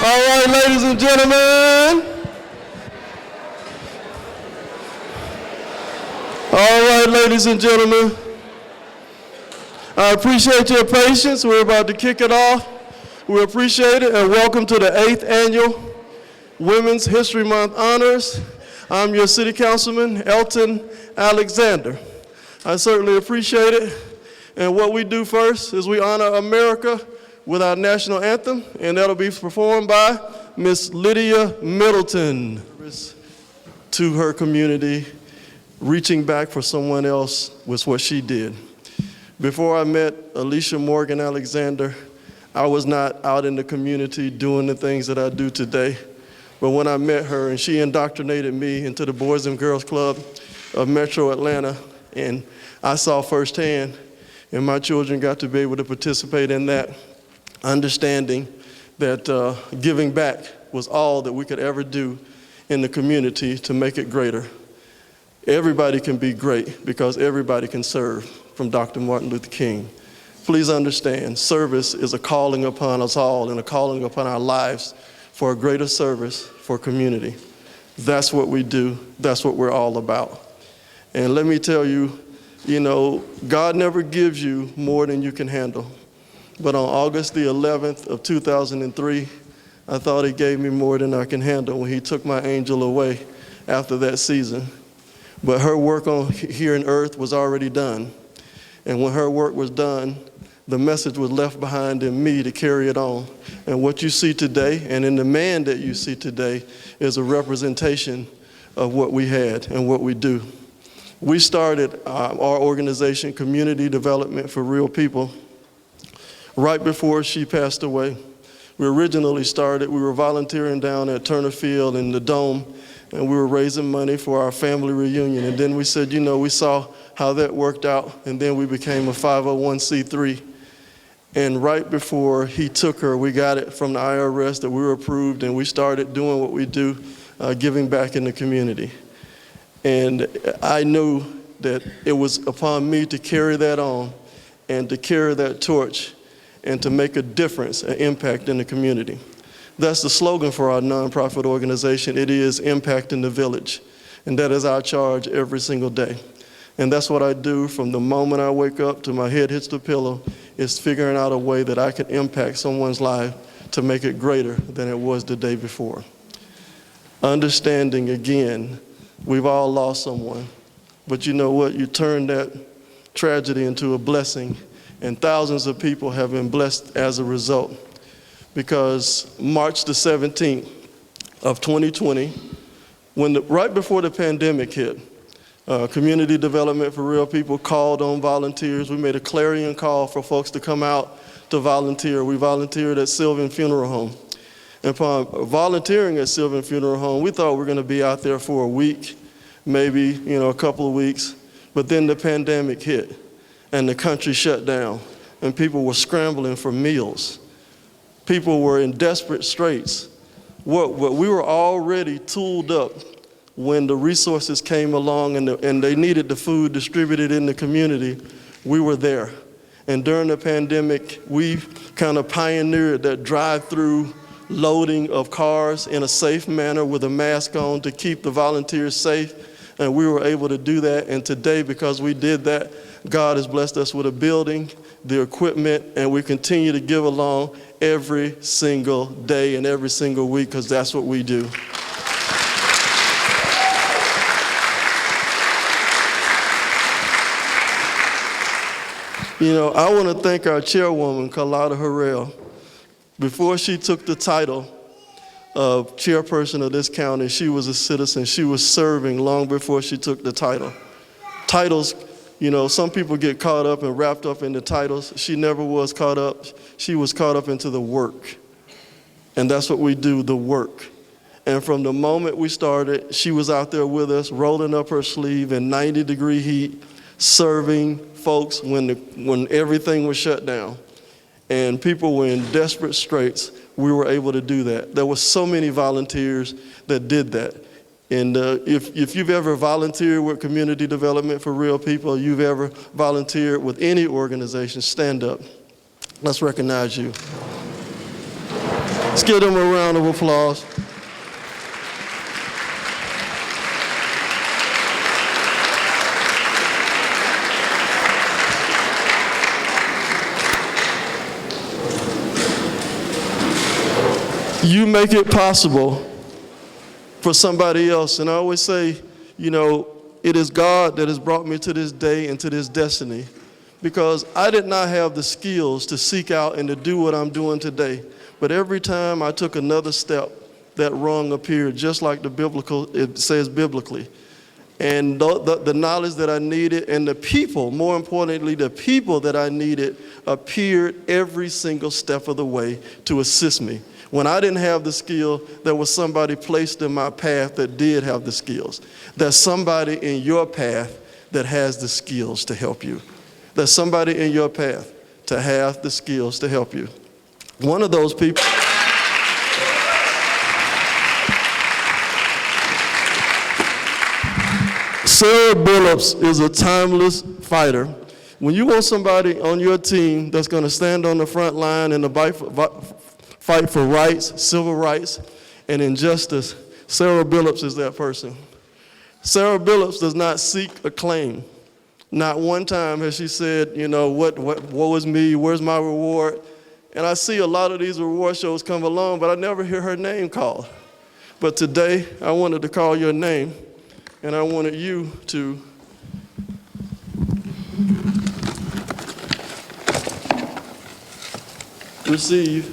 All right, ladies and gentlemen. All right, ladies and gentlemen. I appreciate your patience. We're about to kick it off. We appreciate it, and welcome to the 8th Annual Women's History Month Honors. I'm your City Councilman, Elton Alexander. I certainly appreciate it. And what we do first is we honor America with our national anthem, and that'll be performed by Miss Lydia Middleton. To her community, reaching back for someone else was what she did. Before I met Alicia Morgan Alexander, I was not out in the community doing the things that I do today. But when I met her, and she indoctrinated me into the Boys and Girls Club of Metro Atlanta, and I saw firsthand, and my children got to be able to participate in that, understanding that giving back was all that we could ever do in the community to make it greater. Everybody can be great because everybody can serve, from Dr. Martin Luther King. Please understand, service is a calling upon us all and a calling upon our lives for a greater service for community. That's what we do. That's what we're all about. And let me tell you, God never gives you more than you can handle. But on August the 11th of 2003, I thought he gave me more than I can handle when he took my angel away after that season. But her work on here on earth was already done. And when her work was done, the message was left behind in me to carry it on. And what you see today, and in the man that you see today, is a representation of what we had and what we do. We started our organization, Community Development for Real People, right before she passed away. We originally started, we were volunteering down at Turner Field in the Dome, and we were raising money for our family reunion. And then we said, we saw how that worked out, and then we became a 501c3. And right before he took her, we got it from the IRS that we were approved, and we started doing what we do, giving back in the community. And I knew that it was upon me to carry that on and to carry that torch and to make a difference, an impact in the community. That's the slogan for our nonprofit organization. It is impacting the village. And that is our charge every single day. And that's what I do from the moment I wake up to my head hits the pillow, is figuring out a way that I can impact someone's life to make it greater than it was the day before. Understanding, again, we've all lost someone. But you know what? You turn that tragedy into a blessing, and thousands of people have been blessed as a result. Because March the 17th of 2020, right before the pandemic hit, Community Development for Real People called on volunteers. We made a clarion call for folks to come out to volunteer. We volunteered at Sylvan Funeral Home. And upon volunteering at Sylvan Funeral Home, we thought we were going to be out there for a week, maybe a couple of weeks. But then the pandemic hit, and the country shut down, and people were scrambling for meals. People were in desperate straits. What we were already tooled up when the resources came along and they needed the food distributed in the community. We were there. And during the pandemic, we kind of pioneered that drive-through loading of cars in a safe manner with a mask on to keep the volunteers safe. And we were able to do that. And today, because we did that, God has blessed us with a building, the equipment, and we continue to give along every single day and every single week, because that's what we do. I want to thank our chairwoman, Carlotta Harrell. Before she took the title of chairperson of this county, she was a citizen. She was serving long before she took the title. Titles, some people get caught up and wrapped up in the titles. She never was caught up. She was caught up into the work. And that's what we do, the work. And from the moment we started, she was out there with us, rolling up her sleeve in 90-degree heat, serving folks when everything was shut down. And people were in desperate straits. We were able to do that. There were so many volunteers that did that. And if you've ever volunteered with Community Development for Real People, you've ever volunteered with any organization, stand up. Let's recognize you. Let's give them a round of applause. You make it possible for somebody else. And I always say, you know, it is God that has brought me to this day and to this destiny, because I did not have the skills to seek out and to do what I'm doing today. But every time I took another step, that rung appeared, just like it says biblically. And the knowledge that I needed and the people, more importantly, the people that I needed appeared every single step of the way to assist me. When I didn't have the skill, there was somebody placed in my path that did have the skills. There's somebody in your path that has the skills to help you. There's somebody in your path to have the skills to help you. One of those people. Sarah Billups is a timeless fighter. When you want somebody on your team that's going to stand on the front line and fight for rights, civil rights, and injustice, Sarah Billups is that person. Sarah Billups does not seek acclaim. Not one time has she said, you know, woe is me, where's my reward? And I see a lot of these reward shows come along, but I never hear her name called. But today, I wanted to call your name, and I wanted you to receive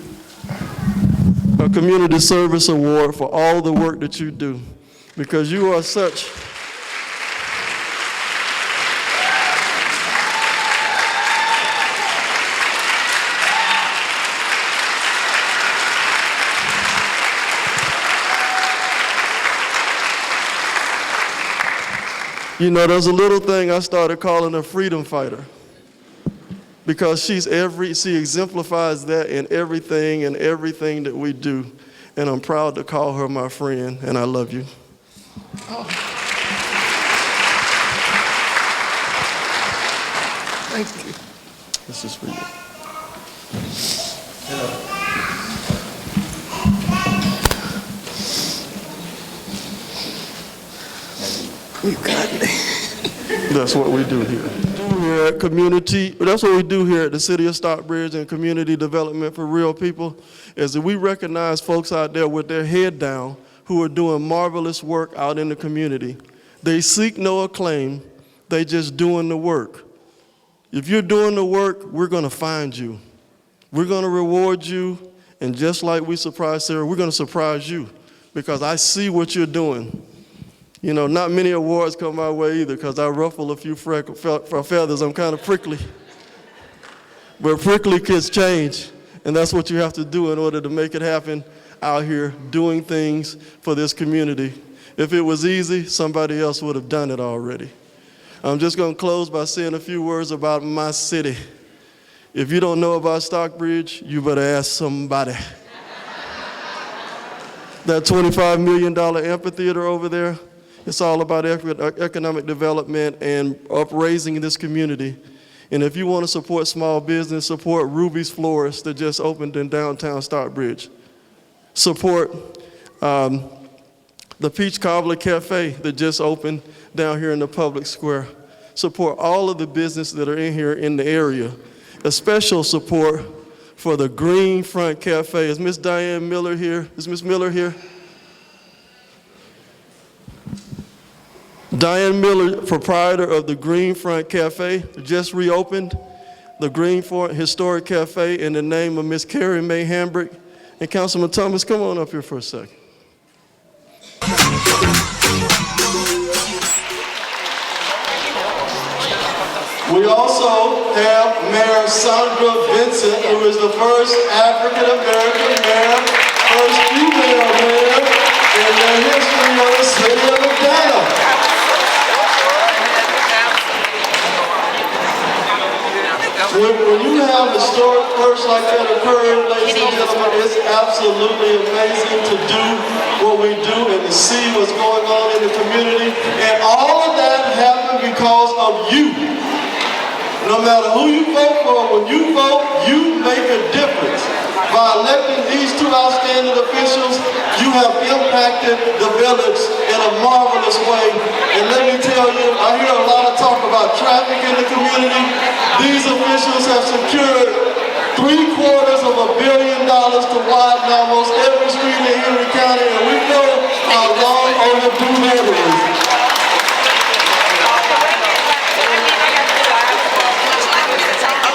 a community service award for all the work that you do, because you are such You know, there's a little thing I started calling a freedom fighter, because she exemplifies that in everything that we do. And I'm proud to call her my friend, and I love you. Oh. Thank you. This is for you. You got me. That's what we do here. That's what we do here at the City of Stockbridge and Community Development for Real People, is that we recognize folks out there with their head down who are doing marvelous work out in the community. They seek no acclaim, they just doing the work. If you're doing the work, we're gonna find you. We're gonna reward you, and just like we surprised Sarah, we're gonna surprise you, because I see what you're doing. You know, not many awards come my way either, because I ruffle a few feathers. I'm kind of prickly. But prickly kids change, and that's what you have to do in order to make it happen out here doing things for this community. If it was easy, somebody else would have done it already. I'm just going to close by saying a few words about my city. If you don't know about Stockbridge, you better ask somebody. That $25 million amphitheater over there, it's all about economic development and upraising this community. And if you want to support small business, support Ruby's Florist that just opened in downtown Stockbridge. Support the Peach Cobbler Cafe that just opened down here in the public square. Support all of the businesses that are in here in the area. A special support for the Green Front Cafe. Is Miss Diane Miller here? Is Miss Miller here? Diane Miller, proprietor of the Green Front Cafe, just reopened the Green Front Historic Cafe in the name of Miss Carrie Mae Hambrick. And Councilman Thomas, come on up here for a second. We also have Mayor Sandra Vincent, who is the first African-American mayor, first female mayor in the history of the city of Atlanta. When you have historic firsts like that occur, ladies and gentlemen, it's absolutely amazing to do what we do and to see what's going on in the community. And all of that happened because of you. No No matter who you vote for, when you vote, you make a difference. By electing these two outstanding officials, you have impacted the village in a marvelous way. And let me tell you, I hear a lot of talk about traffic in the community. These officials have secured $750 million to widen almost every street in Henry County, and we know how long overdue that is.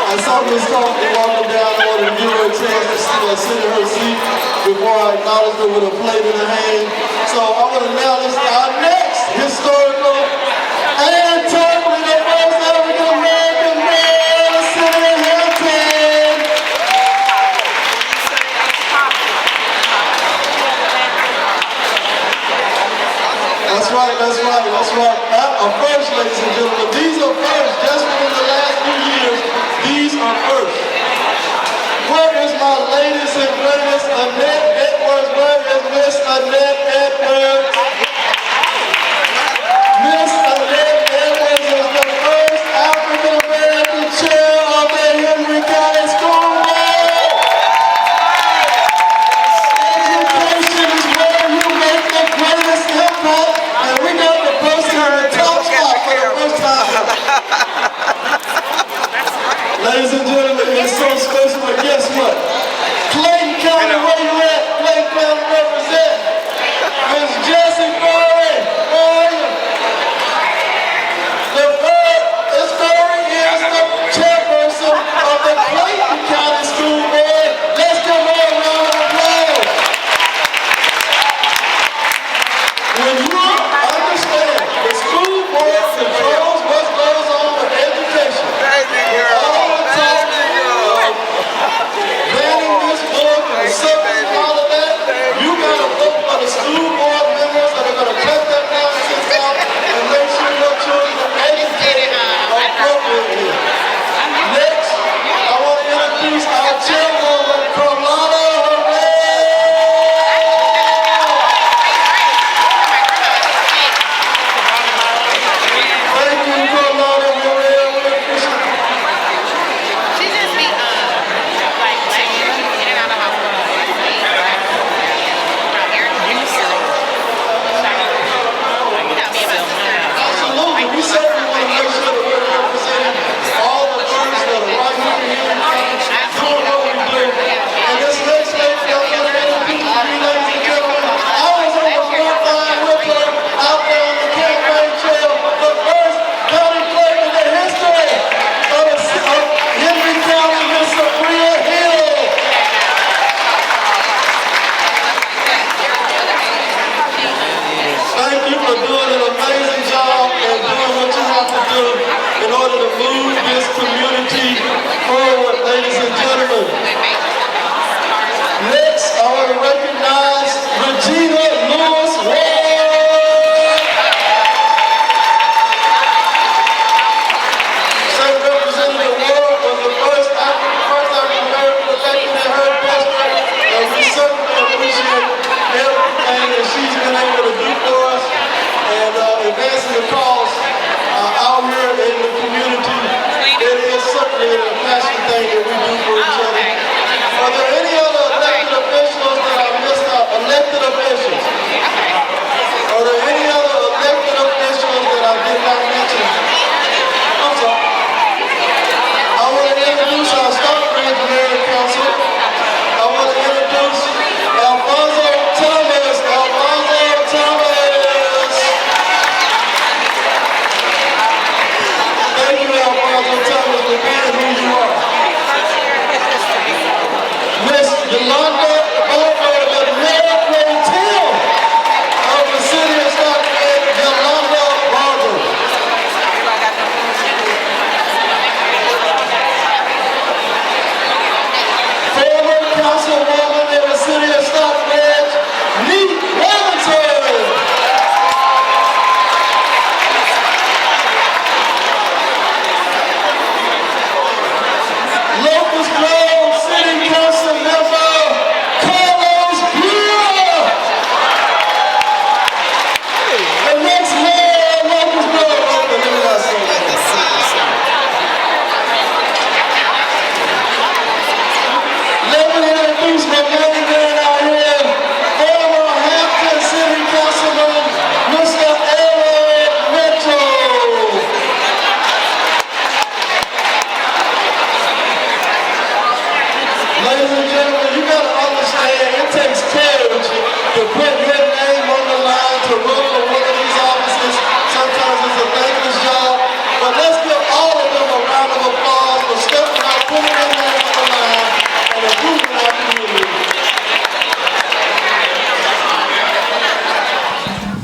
I saw Ms. Thompson walking down. I wanted to give her a chance to sit in her seat before I acknowledge her with a plate in her hand. So I want to announce our next historical and totally the first African American mayor of the city of Hampton. That's right, that's right, that's right. A first, ladies and gentlemen. These are first, just within the last few years. These are first. Where is my latest and greatest Annette Edwards? Where is Miss Annette Edwards?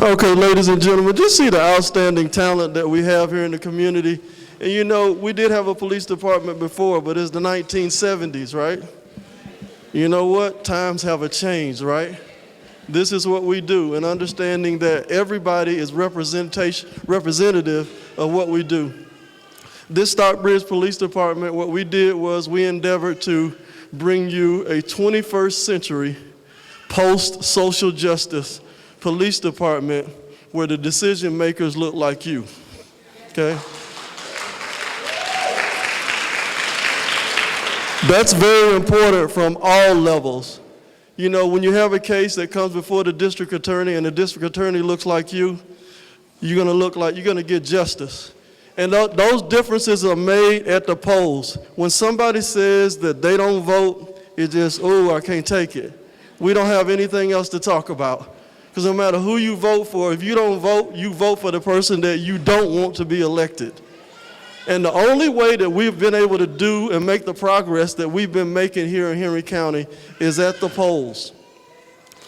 Okay, ladies and gentlemen, just see the outstanding talent that we have here in the community. And you know, we did have a police department before, but it's the 1970s, right? You know what? Times have changed, right? This is what we do, and understanding that everybody is representative of what we do. This Stockbridge Police Department, what we did was we endeavored to bring you a 21st century post-social justice police department where the decision makers look like you, okay? That's very important from all levels. You know, when you have a case that comes before the district attorney and the district attorney looks like you, you're gonna get justice. And those differences are made at the polls. When somebody says that they don't vote, it's just, oh, I can't take it. We don't have anything else to talk about. Because no matter who you vote for, if you don't vote, you vote for the person that you don't want to be elected. And the only way that we've been able to do and make the progress that we've been making here in Henry County is at the polls.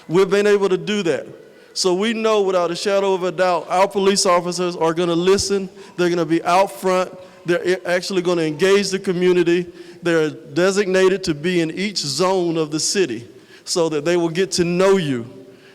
We've been able to do that. So we know without a shadow of a doubt, our police officers are gonna listen, they're gonna be out front, they're actually gonna engage the community, they're designated to be in each zone of the city so that they will get to know you.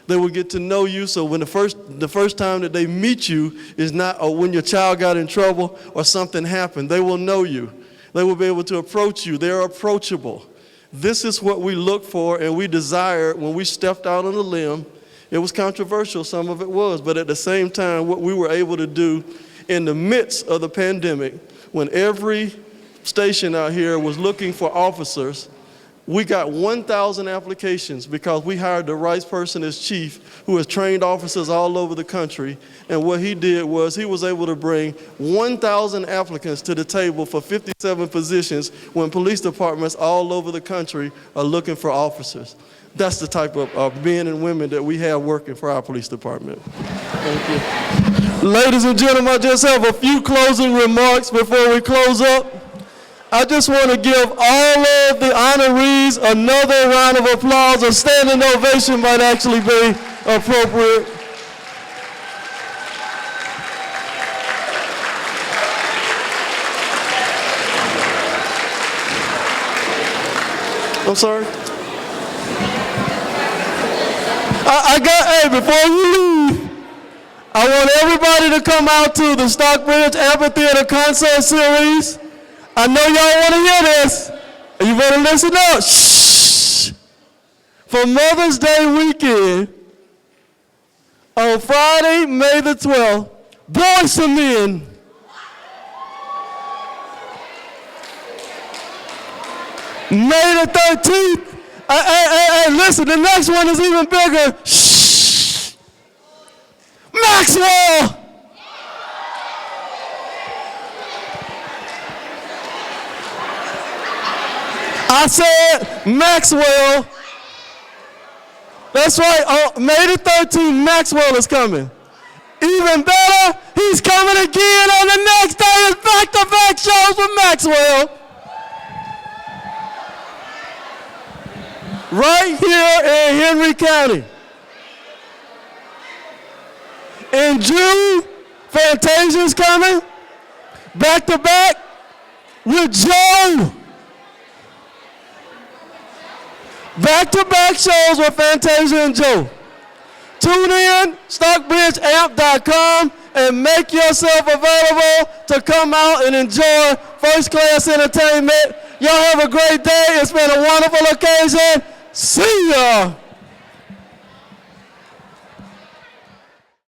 They will get to know you, so when the first time that they meet you is not when your child got in trouble or something happened. They will know you. They will be able to approach you. They're approachable. This is what we look for and we desire when we stepped out on a limb. It was controversial, some of it was, but at the same time, what we were able to do in the midst of the pandemic, when every station out here was looking for officers, we got 1,000 applications because we hired the right person as chief who has trained officers all over the country. And what he did was he was able to bring 1,000 applicants to the table for 57 positions when police departments all over the country are looking for officers. That's the type of men and women that we have working for our police department. Thank you. Ladies and gentlemen, I just have a few closing remarks before we close up. I just want to give all of the honorees another round of applause. A standing ovation might actually be appropriate. I'm sorry. Before you leave, I want everybody to come out to the Stockbridge Amphitheater concert series. I know y'all want to hear this, and you better listen up. Shh. For Mother's Day weekend, on Friday, May the 12th, Boys to Men. May the 13th, listen, the next one is even bigger. Shh. Maxwell. I said Maxwell. That's right, May the 13th, Maxwell is coming. Even better, he's coming again on the next day. It's back-to-back shows with Maxwell. Right here in Henry County. In June, Fantasia's coming, back-to-back with Joe. Back-to-back shows with Fantasia and Joe. Tune in, stockbridgeamp.com, and make yourself available to come out and enjoy first-class entertainment. Y'all have a great day. It's been a wonderful occasion. See ya.